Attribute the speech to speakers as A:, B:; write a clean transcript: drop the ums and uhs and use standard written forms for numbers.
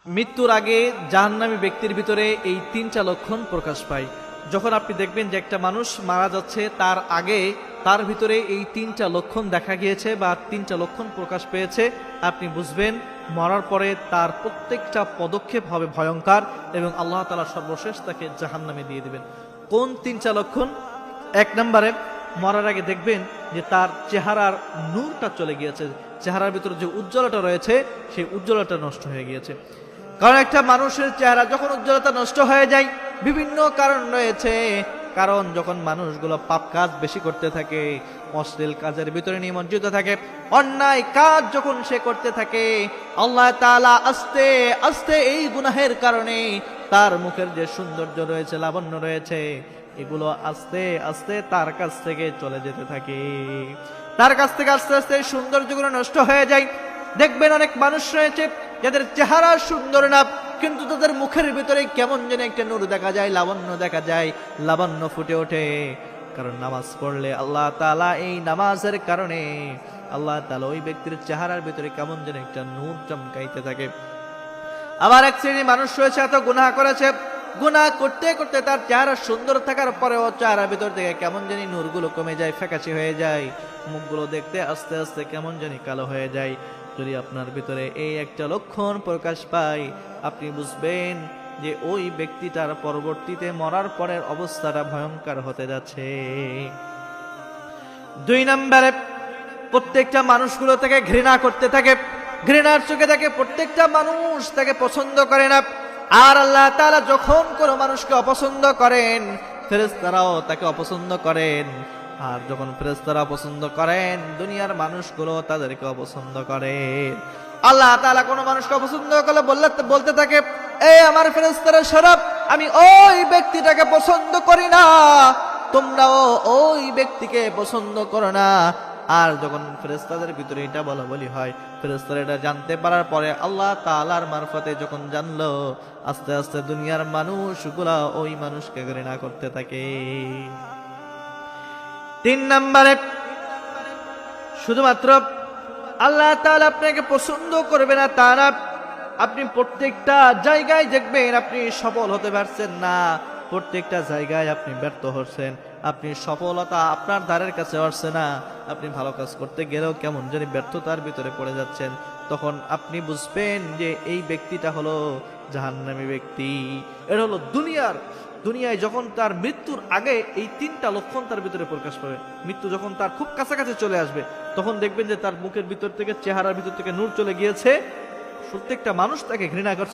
A: মৃত্যুর আগে জাহান্নামী ব্যক্তির ভিতরে এই তিনটা লক্ষণ প্রকাশ পায়। যখন আপনি দেখবেন যে একটা মানুষ মারা যাচ্ছে, তার আগে তার ভিতরে এই তিনটা লক্ষণ দেখা গিয়েছে বা তিনটা লক্ষণ প্রকাশ পেয়েছে, আপনি বুঝবেন মরার পরে তার প্রত্যেকটা পদক্ষেপ হবে ভয়ঙ্কর এবং আল্লাহ তাআলা সর্বশেষ তাকে জাহান্নামে দিয়ে দিবেন। কোন তিনটা লক্ষণ? এক নম্বরে, মরার আগে দেখবেন যে তার চেহারার নূরটা চলে গিয়েছে, চেহারার ভিতরে যে উজ্জ্বলতা রয়েছে সেই উজ্জ্বলতা নষ্ট হয়ে গিয়েছে। কারণ একটা মানুষের চেহারা যখন উজ্জ্বলতা নষ্ট হয়ে যায়, বিভিন্ন কারণ রয়েছে। কারণ যখন মানুষগুলো পাপ কাজ বেশি করতে থাকে, অশ্লীল কাজের ভিতরে নিমজ্জিত থাকে, অন্যায় কাজ যখন সে করতে থাকে, আল্লাহ তাআলা আস্তে আস্তে এই গুনাহের কারণে তার মুখের যে সৌন্দর্য রয়েছে, লাবণ্য রয়েছে, এগুলো আস্তে আস্তে তার কাছ থেকে চলে যেতে থাকে। তার কাছ থেকে আস্তে আস্তে সৌন্দর্যগুলো নষ্ট হয়ে যায়। দেখবেন অনেক মানুষ রয়েছে যাদের চেহারা সুন্দর না, কিন্তু তাদের মুখের ভিতরে কেমন যেন একটা নূর দেখা যায়, লাবণ্য দেখা যায়, লাবণ্য ফুটে ওঠে। কারণ নামাজ পড়লে আল্লাহ তাআলা এই নামাজের কারণে আল্লাহ তাআলা ওই ব্যক্তির চেহারার ভিতরে কেমন যেন একটা নূর চমকাইতে থাকে। আবার এক শ্রেণীর মানুষ রয়েছে, এত গুনাহ করেছে, গুনাহ করতে করতে তার চেহারা সুন্দর থাকার পরেও চেহারার ভিতর থেকে কেমন জানি নূরগুলো কমে যায়, ফ্যাকাশে হয়ে যায়, মুখগুলো দেখতে আস্তে আস্তে কেমন জানি কালো হয়ে যায়। যদি আপনার ভিতরে এই একটা লক্ষণ প্রকাশ পায়, আপনি বুঝবেন যে ওই ব্যক্তিটার পরবর্তীতে মরার পরের অবস্থাটা ভয়ঙ্কর হতে যাচ্ছে। দুই নম্বরে, প্রত্যেকটা মানুষগুলো তাকে ঘৃণা করতে থাকে, ঘৃণার চোখে তাকে প্রত্যেকটা মানুষ তাকে পছন্দ করে না। আর আল্লাহ তাআলা যখন কোনো মানুষকে অপছন্দ করেন, ফেরেশতারাও তাকে অপছন্দ করেন। আর যখন ফেরেশতারা পছন্দ করেন, দুনিয়ার মানুষগুলো তাদেরকে অপছন্দ করে। আল্লাহ তাআলা কোনো মানুষকে অপছন্দ করলে বলতে থাকে, এই আমার ফেরেশতারা সরব, আমি ওই ব্যক্তিটাকে পছন্দ করি না, তোমরাও ওই ব্যক্তিকে পছন্দ করো না। আর যখন ফেরেশতাদের ভিতরে এটা বলা হয়, ফেরেশতারা এটা জানতে পারার পরে আল্লাহ তাআলার মারফতে যখন জানলো, আস্তে আস্তে দুনিয়ার মানুষগুলা ওই মানুষকে ঘৃণা করতে থাকে। তিন নম্বরে, শুধুমাত্র আল্লাহ তাআলা আপনাকে পছন্দ করবে না তা না, আপনি প্রত্যেকটা জায়গায় দেখবেন আপনি সফল হতে পারছেন না, প্রত্যেকটা জায়গায় আপনি ব্যর্থ হচ্ছেন, আপনি সফলতা আপনার দ্বারের কাছে আসছে না, আপনি ভালো কাজ করতে গেলেও কেমন জানি ব্যর্থতার ভিতরে পড়ে যাচ্ছেন। তখন আপনি বুঝবেন যে এই ব্যক্তিটা হলো জাহান্নামী ব্যক্তি। এটা হলো দুনিয়ায় যখন তার মৃত্যুর আগে এই তিনটা লক্ষণ তার ভিতরে প্রকাশ পাবে। মৃত্যু যখন তার খুব কাছাকাছি চলে আসবে, তখন দেখবেন যে তার মুখের ভিতর থেকে, চেহারার ভিতর থেকে নূর চলে গিয়েছে, প্রত্যেকটা মানুষ তাকে ঘৃণা করছে।